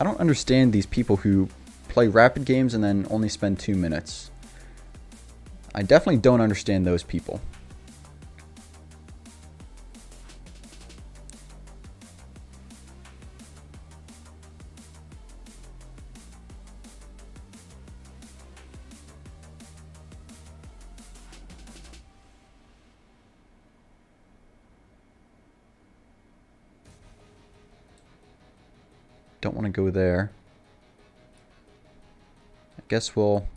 I don't understand these people who play rapid games and then only spend 2 minutes. I definitely don't understand those people. Don't want to go there. I guess we'll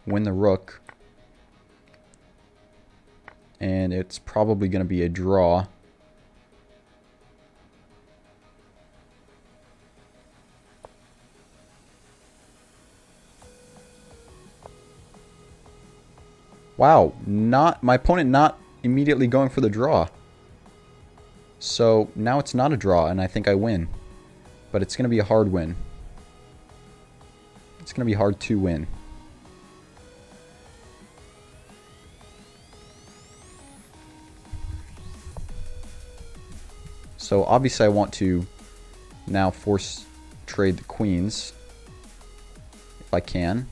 win the rook. And it's probably going to be a draw. Wow, my opponent not immediately going for the draw. So now it's not a draw, and I think I win. But it's going to be a hard win. It's going to be hard to win. So obviously I want to now force trade the queens, if I can.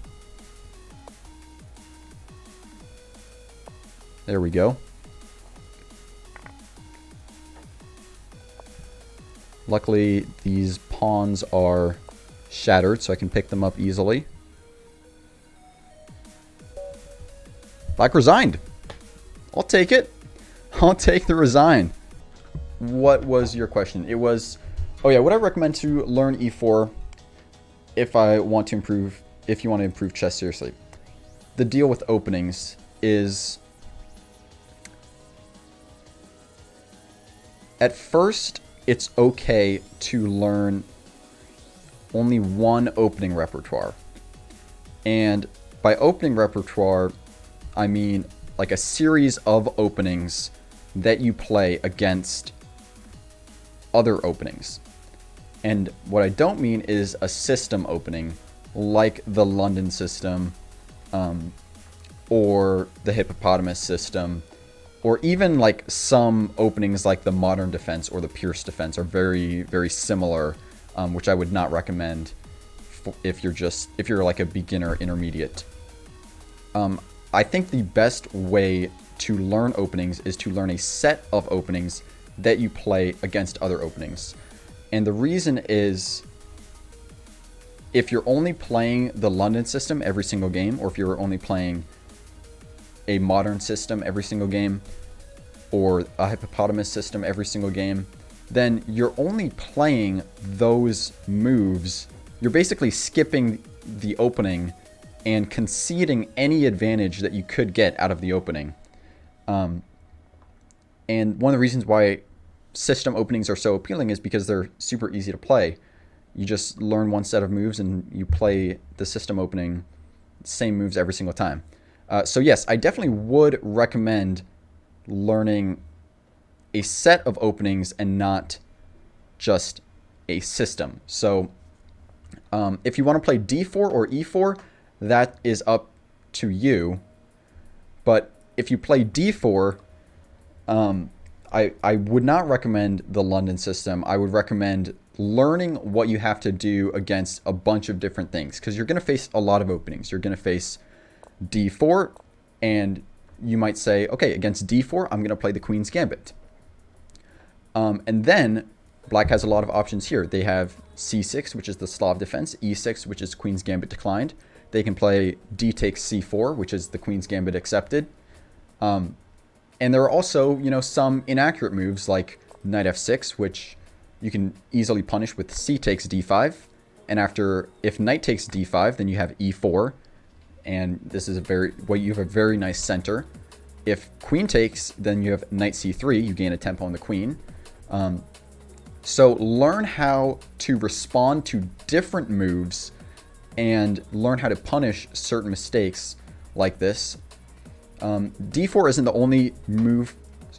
There we go. Luckily, these pawns are shattered, so I can pick them up easily. Black resigned. I'll take it. I'll take the resign. What was your question? It was, oh yeah, would I recommend to learn e4 if I want to improve, if you want to improve chess seriously? The deal with openings is, at first, it's okay to learn only one opening repertoire. And by opening repertoire, I mean like a series of openings that you play against other openings. And what I don't mean is a system opening like the London system or the hippopotamus system, or even like some openings like the modern defense or the Pierce defense are very, very similar, which I would not recommend if you're like a beginner intermediate. I think the best way to learn openings is to learn a set of openings that you play against other openings. And the reason is, if you're only playing the London system every single game, or if you're only playing a modern system every single game, or a hippopotamus system every single game, then you're only playing those moves. You're basically skipping the opening and conceding any advantage that you could get out of the opening. And one of the reasons why system openings are so appealing is because they're super easy to play. You just learn one set of moves and you play the system opening, same moves every single time. So yes, I definitely would recommend learning a set of openings and not just a system. So if you want to play d4 or e4, that is up to you. But if you play d4, I would not recommend the London system. I would recommend learning what you have to do against a bunch of different things, because you're going to face a lot of openings. You're going to face d4, and you might say, okay, against d4, I'm going to play the Queen's Gambit. And then Black has a lot of options here. They have c6, which is the Slav defense, e6, which is Queen's Gambit declined. They can play d takes c4, which is the Queen's Gambit accepted. And there are also, some inaccurate moves like knight f6, which you can easily punish with c takes d5. And if knight takes d5, then you have e4. And this is you have a very nice center. If queen takes, then you have knight c3. You gain a tempo on the queen. So learn how to respond to different moves and learn how to punish certain mistakes like this. d4 isn't the only move.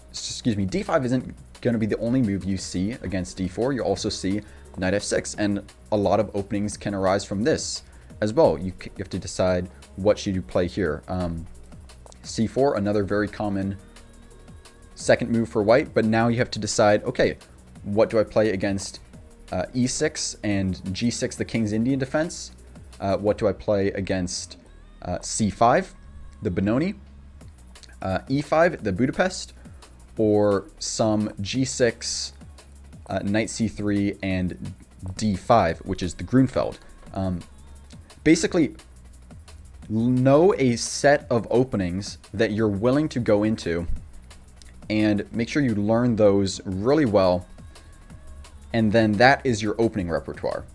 Excuse me, d5 isn't going to be the only move you see against d4. You also see knight f6, and a lot of openings can arise from this as well. You have to decide what should you play here. c4, another very common second move for white, but now you have to decide, okay, what do I play against e6 and g6, the King's Indian defense? What do I play against c5, the Benoni, e5, the Budapest, or some g6, knight c3, and d5, which is the Grunfeld? Basically, know a set of openings that you're willing to go into and make sure you learn those really well, and then that is your opening repertoire.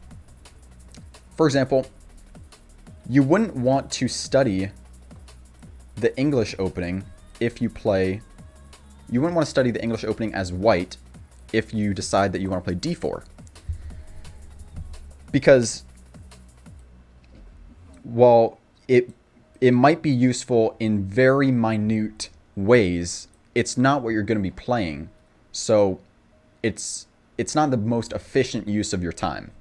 For example, you wouldn't want to study the English opening if you play... You wouldn't want to study the English opening as white if you decide that you want to play d4. Because while it might be useful in very minute ways, it's not what you're going to be playing. So it's not the most efficient use of your time.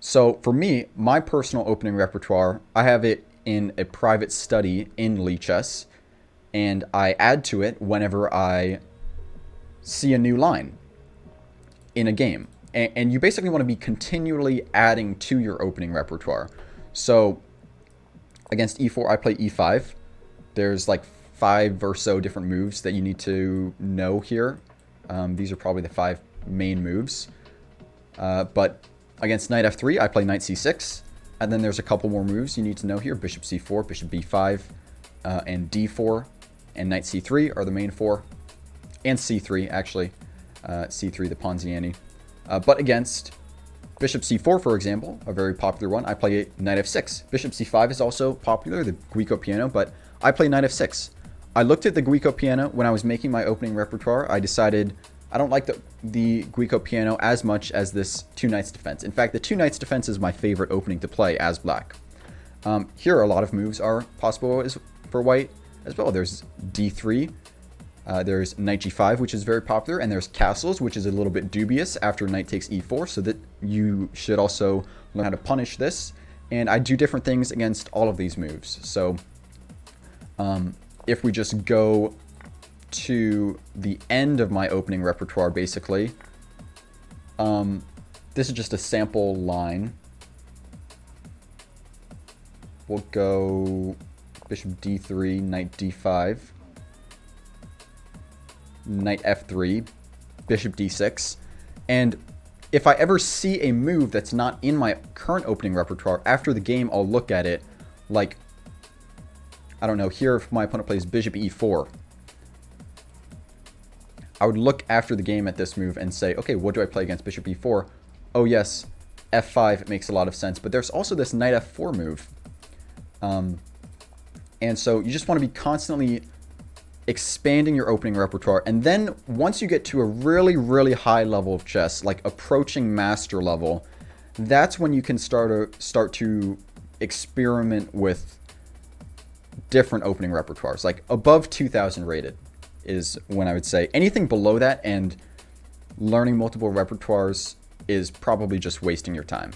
So for me, my personal opening repertoire, I have it in a private study in Lichess, and I add to it whenever I see a new line in a game. And you basically want to be continually adding to your opening repertoire. So against e4, I play e5. There's like 5 or so different moves that you need to know here. These are probably the 5 main moves. But against knight f3, I play knight c6. And then there's a couple more moves you need to know here. Bishop c4, bishop b5, and d4, and knight c3 are the main 4. And c3, actually. c3, the Ponziani. But against bishop c4, for example, a very popular one, I play knight f6. Bishop c5 is also popular, the Guico piano, but I play knight f6. I looked at the Guico piano when I was making my opening repertoire. I decided I don't like the Guico piano as much as this two knights defense. In fact, the two knights defense is my favorite opening to play as black. Here, a lot of moves are possible for white as well. There's d3. There's knight g5, which is very popular, and there's castles, which is a little bit dubious after knight takes e4, so that you should also learn how to punish this. And I do different things against all of these moves. So if we just go to the end of my opening repertoire, basically, this is just a sample line. We'll go bishop d3, knight d5, knight f3, bishop d6, and if I ever see a move that's not in my current opening repertoire, after the game I'll look at it, like, I don't know, here if my opponent plays bishop e4, I would look after the game at this move and say, okay, what do I play against bishop e4? Oh yes, f5 makes a lot of sense, but there's also this knight f4 move. And so you just want to be constantly expanding your opening repertoire, and then once you get to a really, really high level of chess, like approaching master level, that's when you can start to experiment with different opening repertoires. Like above 2000 rated is when I would say. Anything below that and learning multiple repertoires is probably just wasting your time.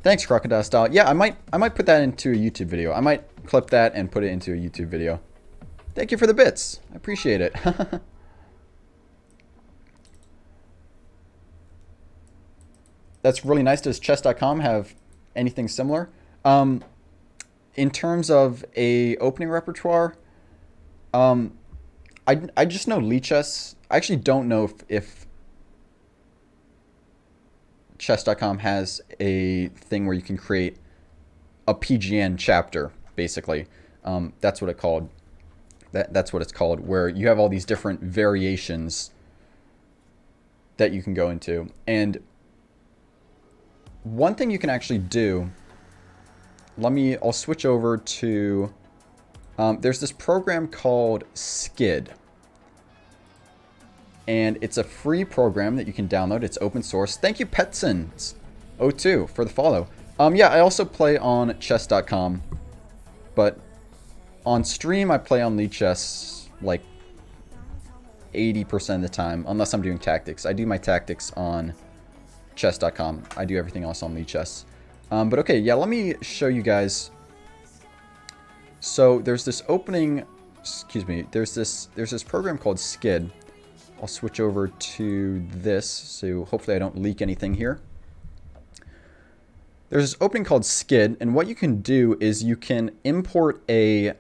Thanks, Crocodile Style. Yeah, I might put that into a YouTube video. I might clip that and put it into a YouTube video. Thank you for the bits. I appreciate it. That's really nice. Does chess.com have anything similar? In terms of a opening repertoire, I just know Lichess. I actually don't know if chess.com has a thing where you can create a PGN chapter, basically. That's what it called. That's what it's called, where you have all these different variations that you can go into. And one thing you can actually do, I'll switch over to, there's this program called Skid. And it's a free program that you can download. It's open source. Thank you, Petson02, for the follow. Yeah, I also play on chess.com, but on stream I play on Lichess like 80% of the time, unless I'm doing tactics. I do my tactics on chess.com. I do everything else on Lichess. But okay, yeah, let me show you guys. So there's this opening excuse me, there's this program called Skid. I'll switch over to this, so hopefully I don't leak anything here. There's this opening called Skid, and what you can do is you can import a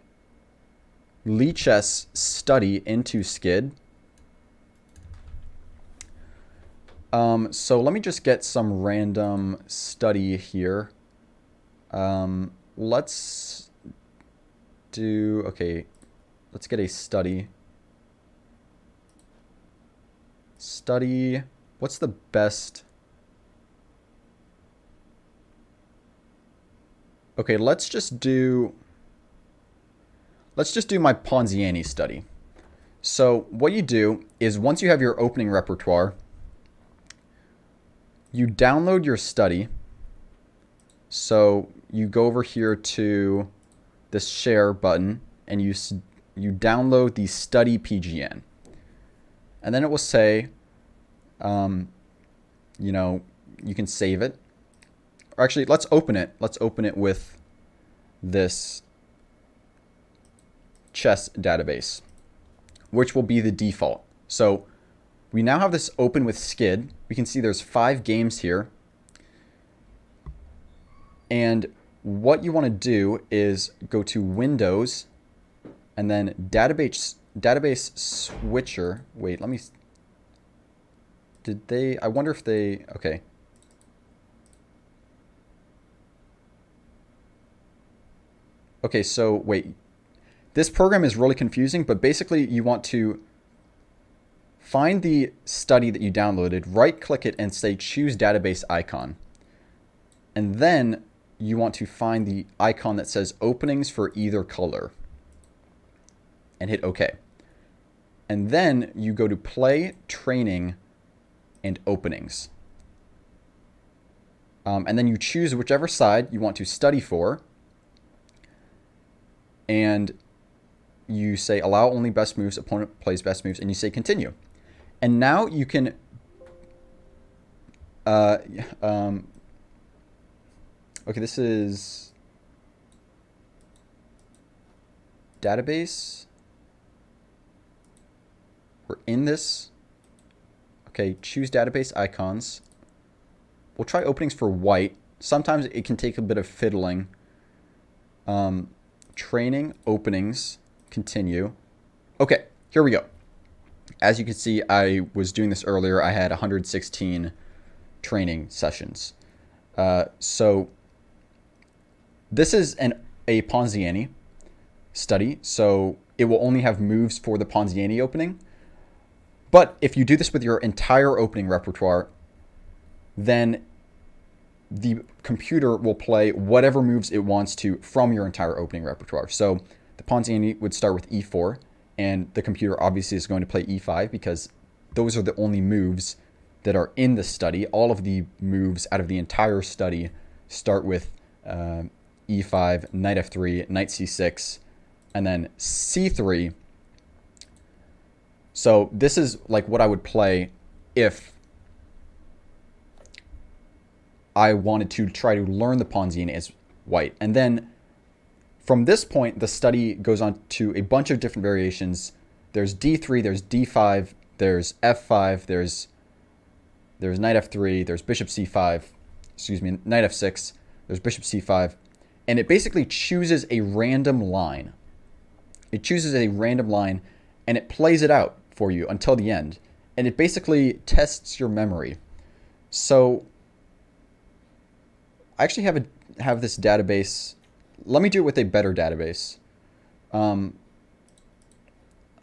Lichess study into Skid. So let me just get some random study here. Let's do, okay, let's get a study. Study, what's the best? Okay, let's just do my Ponziani study. So what you do is once you have your opening repertoire, you download your study. So you go over here to this share button and you download the study PGN. And then it will say, you know, you can save it. Or actually, let's open it. Let's open it with this chess database, which will be the default. So we now have this open with Skid. We can see there's 5 games here. And what you want to do is go to Windows and then database switcher. Wait, let me, did they, I wonder if they, okay. Okay, so wait, this program is really confusing, but basically you want to find the study that you downloaded, right click it and say choose database icon. And then you want to find the icon that says openings for either color and hit OK. And then you go to play, training, and openings. And then you choose whichever side you want to study for. And you say allow only best moves, opponent plays best moves, and you say continue. And now you can okay, this is database. We're in this. Okay, choose database icons. We'll try openings for white. Sometimes it can take a bit of fiddling. Training, openings, continue. Okay, here we go. As you can see, I was doing this earlier. I had 116 training sessions. So this is a Ponziani study, so it will only have moves for the Ponziani opening. But if you do this with your entire opening repertoire, then the computer will play whatever moves it wants to from your entire opening repertoire. So the Ponziani would start with e4, and the computer obviously is going to play e5 because those are the only moves that are in the study. All of the moves out of the entire study start with e5, knight f3, knight c6, and then c3. So this is like what I would play if I wanted to try to learn the Ponziani as white. And then from this point, the study goes on to a bunch of different variations. There's d3, there's d5, there's f5, there's knight f3, there's bishop c5, excuse me, knight f6, there's bishop c5. And it basically chooses a random line. It chooses a random line and it plays it out for you until the end. And it basically tests your memory. So I actually have this database. Let me do it with a better database.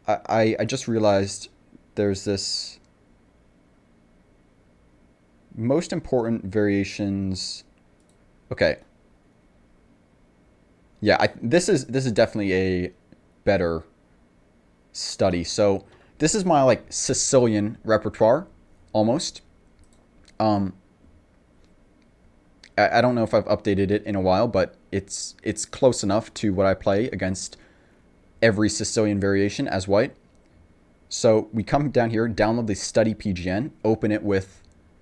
I just realized there's this most important variations. Okay. Yeah, this is definitely a better study. So this is my like Sicilian repertoire, almost. I don't know if I've updated it in a while, but it's close enough to what I play against every Sicilian variation as white. So we come down here, download the study PGN, open it with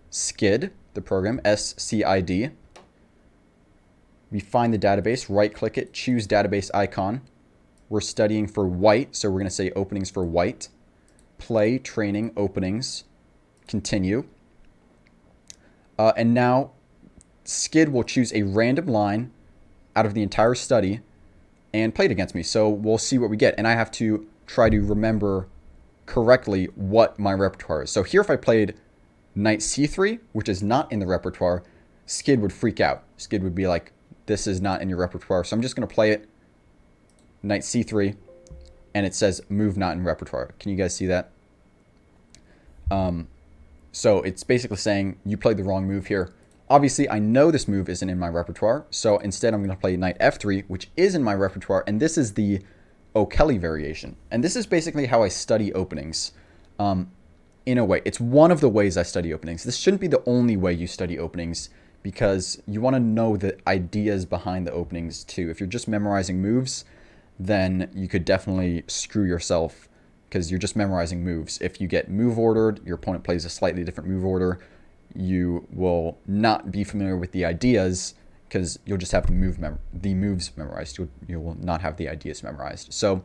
Skid, the program, SCID. We find the database, right click it, choose database icon. we're studying for white. So we're going to say openings for white. Play, training, openings, continue. And now Skid will choose a random line out of the entire study and play it against me. So we'll see what we get. And I have to try to remember correctly what my repertoire is. So here if I played knight c3, which is not in the repertoire, Skid would freak out. Skid would be like, this is not in your repertoire. So I'm just going to play it knight c3, and it says move not in repertoire. Can you guys see that? So it's basically saying you played the wrong move here. Obviously, I know this move isn't in my repertoire, so instead I'm going to play knight f3, which is in my repertoire, and this is the O'Kelly variation. And this is basically how I study openings. In a way, it's one of the ways I study openings. This shouldn't be the only way you study openings, because you want to know the ideas behind the openings too. If you're just memorizing moves, then you could definitely screw yourself, because you're just memorizing moves. If you get move ordered, your opponent plays a slightly different move order, you will not be familiar with the ideas, because you'll just have the moves memorized. You will not have the ideas memorized. So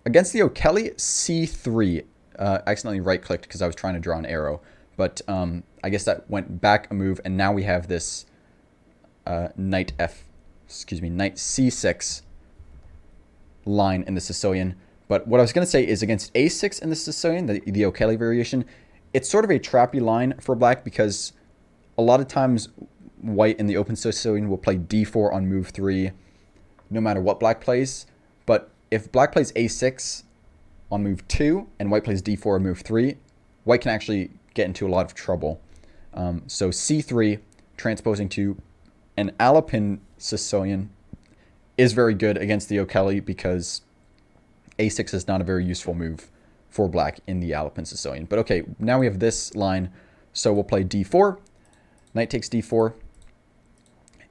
against the O'Kelly, c3. I accidentally right-clicked because I was trying to draw an arrow. But I guess that went back a move, and now we have this knight c6 line in the Sicilian. But what I was going to say is against a6 in the Sicilian, the O'Kelly variation, it's sort of a trappy line for black, because a lot of times white in the open Sicilian will play d4 on move 3 no matter what black plays. But if black plays a6 on move 2 and white plays d4 on move 3, white can actually get into a lot of trouble. So c3 transposing to an Alapin Sicilian is very good against the O'Kelly, because a6 is not a very useful move for black in the Alapin Sicilian. But okay, now we have this line, so we'll play d4, knight takes d4,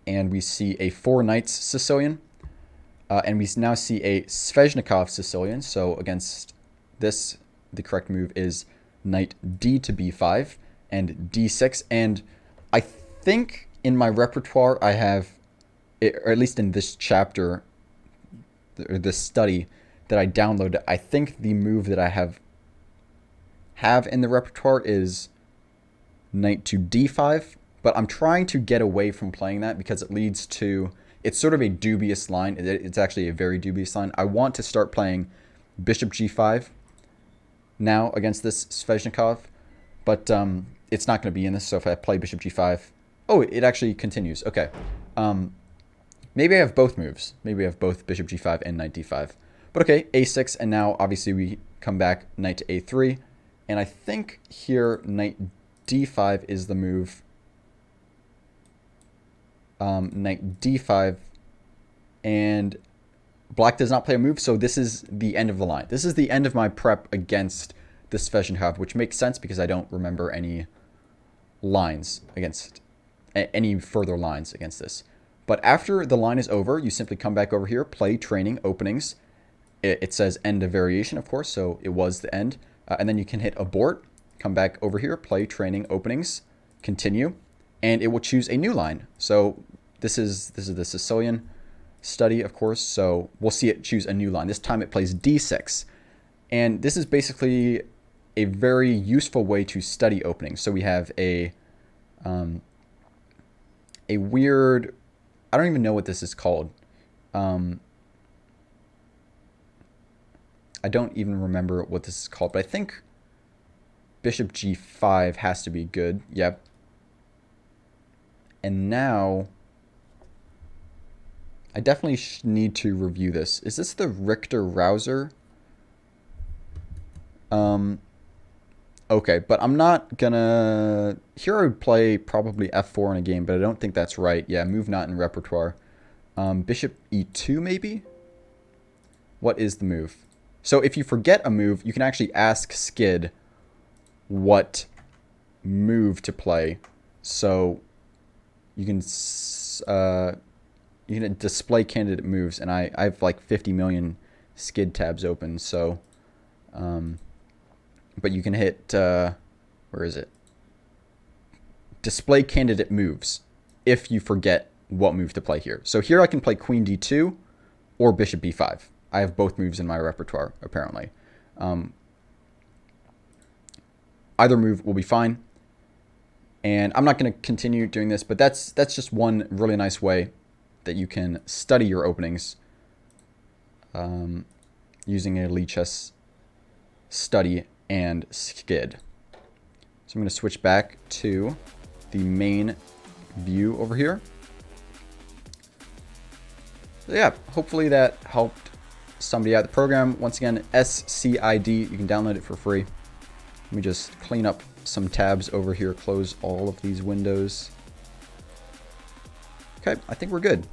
and we see a 4 knights Sicilian, and we now see a Sveshnikov Sicilian. So against this, the correct move is knight d to b5 and d6, and I think in my repertoire I have, or at least in this chapter, or this study that I downloaded, I think the move that I have in the repertoire is knight to d5, but I'm trying to get away from playing that because it leads to, it's sort of a dubious line. It's actually a very dubious line. I want to start playing bishop g5 now against this Sveshnikov, but it's not going to be in this. So if I play bishop g5, oh, it actually continues. Okay. Maybe I have both moves. Maybe I have both bishop g5 and knight d5. But okay, a6, and now obviously we come back knight to a3, and I think here knight d5 is the move. Knight d5, and black does not play a move, so this is the end of the line. This is the end of my prep against this Sveshnikov, which makes sense because I don't remember any lines against, any further lines against this. But after the line is over, you simply come back over here, play training, openings. It says end of variation, of course, so it was the end. And then you can hit abort, come back over here, play training, openings, continue, and it will choose a new line. So this is the Sicilian study, of course, so we'll see it choose a new line. This time it plays d6. And this is basically a very useful way to study openings. So we have a weird, I don't even know what this is called. I don't even remember what this is called, but I think bishop g5 has to be good. Yep. And now I definitely need to review this. Is this the Richter-Rauser? Okay, but I'm not gonna... Here I would play probably f4 in a game, but I don't think that's right. Yeah, move not in repertoire. Bishop e2 maybe? What is the move? So if you forget a move, you can actually ask Skid what move to play. So you can display candidate moves, and I have like 50 million Skid tabs open. So, but you can hit where is it? Display candidate moves if you forget what move to play here. So here I can play queen d2 or bishop b5. I have both moves in my repertoire, apparently. Either move will be fine. And I'm not going to continue doing this, but that's just one really nice way that you can study your openings using a Lichess study and skid. So I'm going to switch back to the main view over here. So yeah, hopefully that helped somebody out. The program, once again, SCID. You can download it for free. Let me just clean up some tabs over here, close all of these windows. Okay, I think we're good.